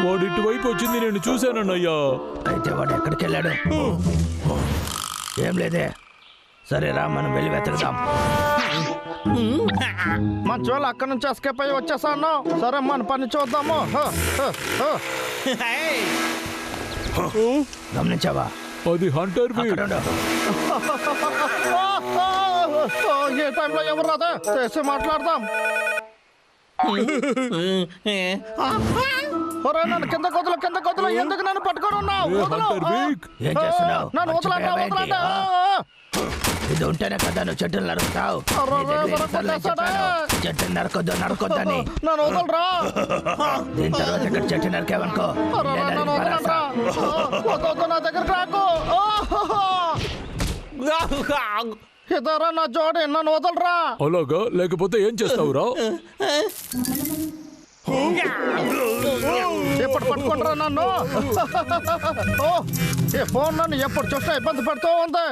వాడు ఇటువైపు వచ్చింది నేను చూశానన్నయ్యా. అయితే వాడు ఎక్కడికి వెళ్ళాడు? ఏం లేదే. సరేరా మనం వెళ్ళి వెతకదాం. మంచోళ్ళు అక్కడి నుంచి ఎస్కేప్ అయ్యి వచ్చేసాను. సరే మన పని చూద్దాము. గమనించావా? అది హంటర్ అక్కడ ఉండు. ఏ టైంలో ఎవరు రాదా చేసి మాట్లాడదాం. నన్ను కింద కొద్దులు ఎందుకు నన్ను పట్టుకొని ఉన్నావు? ఏం చేస్తున్నావు? నన్ను వదలండి. ఇది ఉంటేనే కదా నువ్వు చెట్టులు నరుకుతావు. చెట్టులు నరకొద్దని. నన్ను వదలరా. దీని తర్వాత ఇక్కడ చెట్టు నరికేవనుకో నా దగ్గర రాకు. ఇదరా నా జోడి, నన్ను వదలరా. అలాగా? లేకపోతే ఏం చేస్తావురా? ఎప్పుడు పట్టుకుంటారా నన్ను? ఈ ఫోన్ నన్ను ఎప్పుడు చూసినా ఇబ్బంది పెడుతూ ఉంది.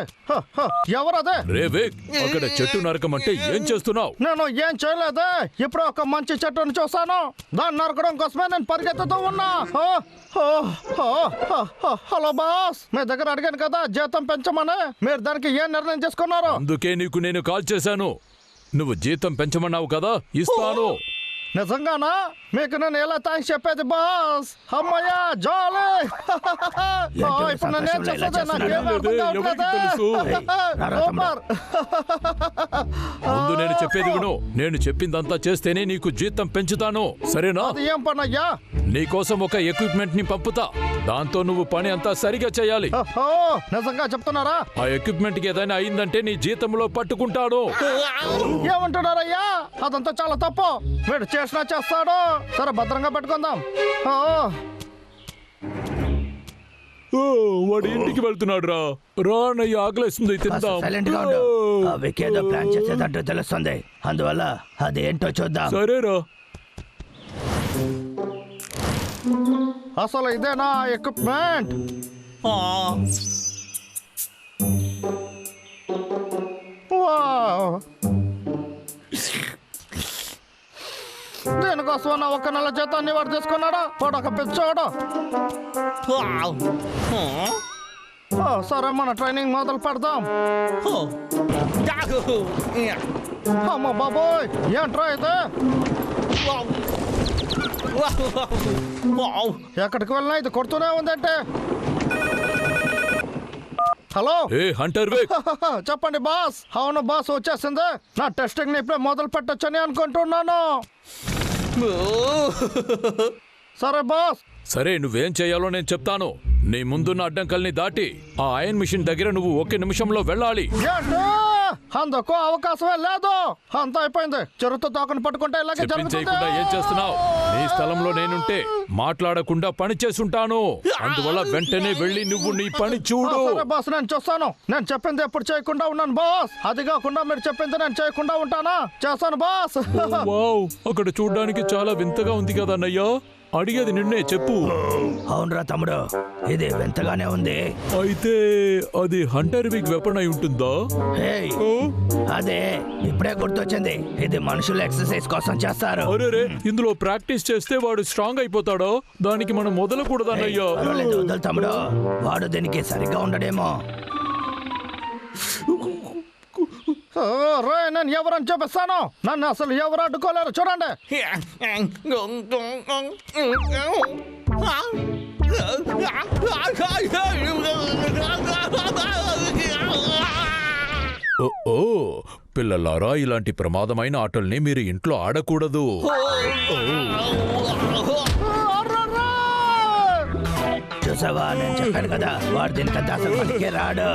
ఎవరదే? రేవేక్, అక్కడ చెట్టు నరకమంటే ఏం చేస్తున్నావు? నేను ఏం చేయలేదే. ఇప్పుడు ఒక మంచి చెట్టును చూసాను. దాన్ని నరకడం కోసమే నేను పరిగెత్తుతూ ఉన్నా. హలో బాస్, మీ దగ్గర అడిగాను కదా జీతం పెంచమని. మీరు దానికి ఏం నిర్ణయం చేసుకున్నారు? అందుకే నీకు నేను కాల్ చేశాను. నువ్వు జీతం పెంచమన్నావు కదా, ఇస్తాను. నిజంగానా? మీకు నేను ఎలా థ్యాంక్స్ చెప్పేది బాస్? అమ్మయ్యా జాలీ. ఇప్పుడు నేను ఏం చేసేది నాకేం అర్థం కావట్లేదు. సూపర్. ముందు నేను చెప్పేది విను. నేను చెప్పిందంతా చేస్తేనే నీకు జీతం పెంచుతాను, సరేనా? అది ఏం పని అయ్యా? నీకోసం ఒక ఎక్విప్మెంట్ ని పంపుతా. దాంతో నువ్వు పని అంతా సరిగా చేయాలి. నిజంగా చెప్తున్నారా? ఆ ఎక్విప్మెంట్ కి ఏదైనా అయిందంటే నీ జీతంలో పట్టుకుంటాడు. ఏమంటున్నారయ్యా? అదంతా చాలా తప్పు. వీడు చేసినా చేస్తాడు. సరే భద్రంగా పెట్టుకుందాం. వాడు ఇంటికి వెళ్తున్నాడు రా. రానయ్య, ఆకలిస్తుంది, తిందాం. సైలెంట్ గా ఉండు. వికేదో ప్లాన్ చేసేదంటూ తెలుస్తుంది. అందువల్ల అది ఏంటో చూద్దాం. సరేరా. అసలు ఇదేనా ఎక్విప్మెంట్? దీనికోసం ఒక్క నెల జీతాన్ని వాడు తీసుకున్నాడా? వాడొక పిచ్చోడు. సరే మన ట్రైనింగ్ మొదలు పెడదాం. అమ్మ బాబోయ్, ఏంట్రా ఇది? ఎక్కడికి వెళ్ళినా ఇది కొడుతూనే ఉందంటే. Hello, Hunter. చెప్పండి బాస్. అవును బాస్, వచ్చేసింది. నా టెస్టింగ్ ని ఇప్పుడే మొదలు పెట్టొచ్చని అనుకుంటున్నాను. సరే బాస్. సరే, నువ్వేం చేయాలో నేను చెప్తాను. నీ ముందున్న అడ్డంకల్ని దాటి ఆ ఐరన్ మిషన్ దగ్గర నువ్వు 1 నిమిషంలో వెళ్ళాలి. అందుకు అవకాశమే లేదు. అంత అయిపోయింది. చెరుతో తోకను పట్టుకుంటే ఇలాగే చేయకుండా ఏం చేస్తున్నావు? నీ స్థలంలో నేనుంటే మాట్లాడకుండా పని చేసుంటాను. అందువల్ల వెంటనే వెళ్ళి నువ్వు నీ పని చూడు. బాస్, నేను చూస్తాను. నేను చెప్పింది ఎప్పుడు చేయకుండా ఉన్నాను బాస్. అది కాకుండా మీరు చెప్పింది నేను చేయకుండా ఉంటానా? చేస్తాను బాస్. అక్కడ చూడ్డానికి చాలా వింతగా ఉంది కదా అన్నయ్య. అడిగేది నిన్నే, చెప్పు. అవునరా తమ్ముడు, ఇది వింతగానే ఉంది. అయితే అది హంటర్ విగ్ వెపన్ అయి ఉంటుందా? అదే ఇప్పుడే గుర్తొచ్చింది. ఇది మనుషులు ఎక్సర్సైజ్ కోసం చేస్తారు. అరే, ఇందులో ప్రాక్టీస్ చేస్తే వాడు స్ట్రాంగ్ అయిపోతాడో? దానికి మనం మొదలకూడదన్నయ్యా. వదలు తమ్ముడు, వాడు దీనికి సరిగ్గా ఉండడేమో. నేను ఎవరని చూపిస్తాను. నన్ను అసలు ఎవరు అడ్డుకోలేరు. చూడండి. ఓ పిల్లలారా, ఇలాంటి ప్రమాదమైన ఆటల్ని మీరు ఇంట్లో ఆడకూడదు. చూసావా, నేను చెప్పాను కదా, వాడు దీనికంటే అసలు పనికే రాడు.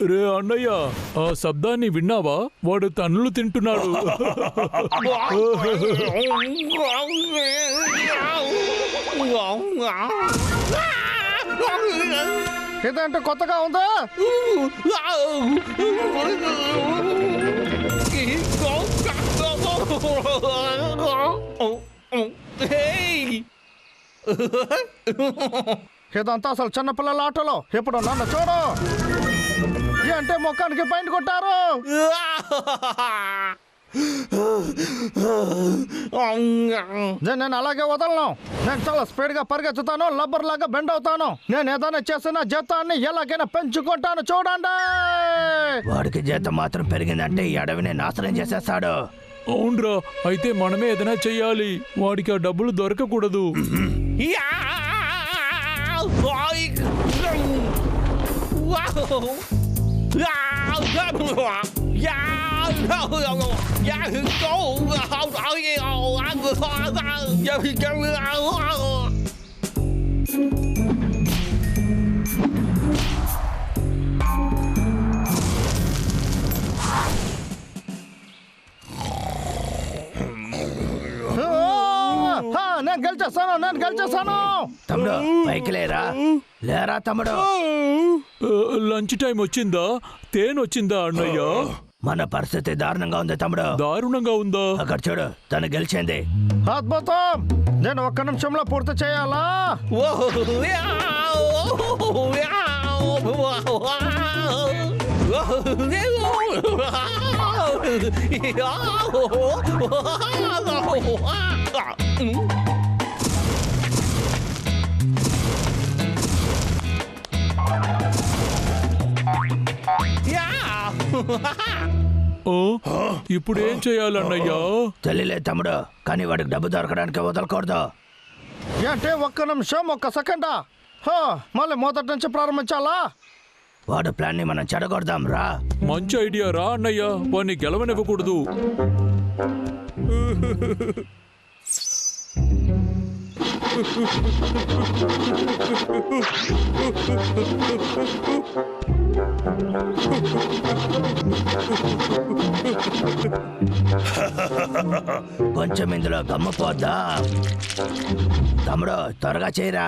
రే అన్నయ్య, ఆ శబ్దాన్ని విన్నావా? వాడు తన్నులు తింటున్నాడు. ఇదేంటి కొత్తగా ఉందా? ఇదంతా అసలు చిన్నపిల్లల ఆటలో. ఇప్పుడు నన్ను చూడు. అంటే ముఖానికి పైన కొట్టారు. నేను అలాగే వదలను. నేను చాలా స్పీడ్ గా పరిగెత్తుతాను, లబ్బర్ లాగా బెండ్ అవుతాను. నేను ఏదైనా చేసిన జీతాన్ని ఎలాగైనా పెంచుకుంటాను. చూడండి, వాడికి జీతం మాత్రం పెరిగిందంటే ఈ అడవిని నాశనం చేసేస్తాడు. అవునరా, అయితే మనమే ఏదైనా చెయ్యాలి. వాడికి ఆ డబ్బులు దొరకకూడదు. నేను గెలిచేస్తాను. తమ్ముడు పైకి లేరా తమ్ముడు. లంచ్ టైం వచ్చిందా? తేనె వచ్చిందా అన్నయ్య? మన పరిస్థితి దారుణంగా ఉంది తమ్ముడు. దారుణంగా ఉందా? అక్కడ చూడు, తను గెలిచింది. అద్భుతం. నేను ఒక్క నిమిషంలో పూర్తి చేయాలా? ఇప్పుడు ఏం చేయాలన్నయ్యా? తెలియలేదు తమ్ముడు, కానీ వాడికి డబ్బు దొరకడానికి వదలకూడదు. అంటే ఒక్క నిమిషం, ఒక్క సెకండా? మళ్ళీ మొదటి నుంచి ప్రారంభించాలా? వాడు ప్లాన్ ని మనం చెడగొడదాం రా. మంచి ఐడియా రా అన్నయ్య. వాడిని గెలవనివ్వకూడదు. కొంచెం ఇందులో గమ్మపోద్దా తమ్ముడు, త్వరగా చేయరా.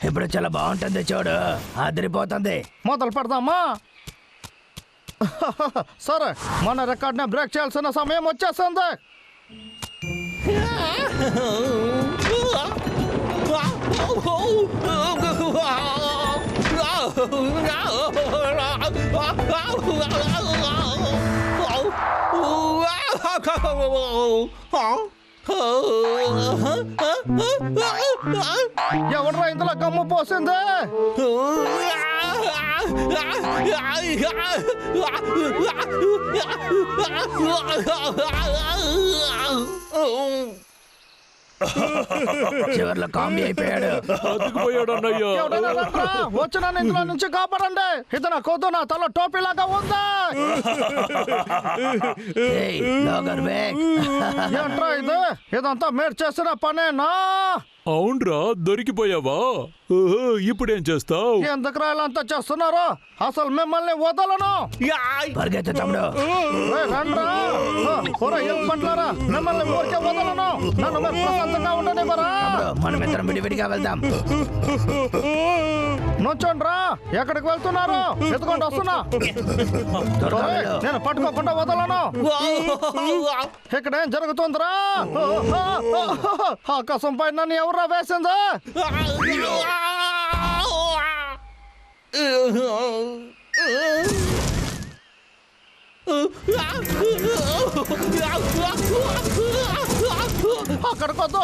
ఇప్పుడు చాలా బాగుంటుంది చూడు, అదిరిపోతుంది. మొదలు పెడదామా? సరే, మన రికార్డ్ని బ్రేక్ చేయాల్సిన సమయం వచ్చేస్తుంది. ఎవడ్రా ఇందులో గమ్ము పోసింది? చివర్లో కామెడీ అయిపోయాడు. అతుకుపోయాడు అన్నయ్య. వచ్చిన ఇందులో నుంచి కాపాడండి. ఇది నా కొద్దు, నా తల టోపీలాగా ఉందా? ఏంట్రా ఇది? ఇదంతా మీరు చేసిన పనేనా? అవునరా, దొరికిపోయావా? ఇప్పుడేం చేస్తావు? ఎందుకు రాయాలంతా చేస్తున్నారు? అసలు మిమ్మల్ని వదలను. పరిగెత్త తమ్ముడు. పండ్లారా, మిమ్మల్ని ఊరికే వదలను. నన్ను మీరు ప్రశాంతంగా ఉండనివ్వరా? మనం ఇద్దరం విడివిడిగా వెళ్దాం. నుంచోండ్రా. ఎక్కడికి వెళ్తున్నారు? ఎత్తుకుంటూ వస్తున్నా. నేను పట్టుకోకుండా వదలను. ఇక్కడ ఏం జరుగుతుందిరా? ఆకాశం పైన నన్ను ఎవరా వేసిందా? అక్కడికొద్దు.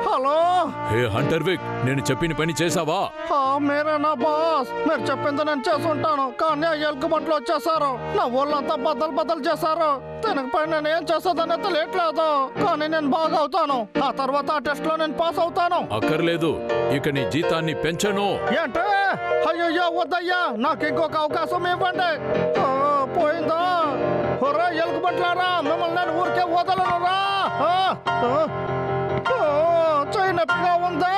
హలో, హే హంటర్ విక్, నేను చెప్పిన పని చేసావా? మీరేనా బాస్? మీరు చెప్పింది నేను చేసుంటాను, కానీ ఆ ఎలుగుబంట్లు వచ్చేసారు. నా ఊళ్ళంతా బద్దలు చేశారు. దీనిపై నేను ఏం చేసేదని తెలియట్లేదు, కానీ నేను బాగా అవుతాను. ఆ తర్వాత ఆ టెస్ట్ లో నేను పాస్ అవుతాను. అక్కర్లేదు, ఇక నీ జీతాన్ని పెంచను. ఏంటే? అయ్యో వద్దయ్యా, నాకు ఇంకొక అవకాశం ఇవ్వండి. పోయిందా? ఎలుగుబంట్లారా, మిమ్మల్ని నేను ఊరికే వదలను రా. చేయి నొప్పిగా ఉందా?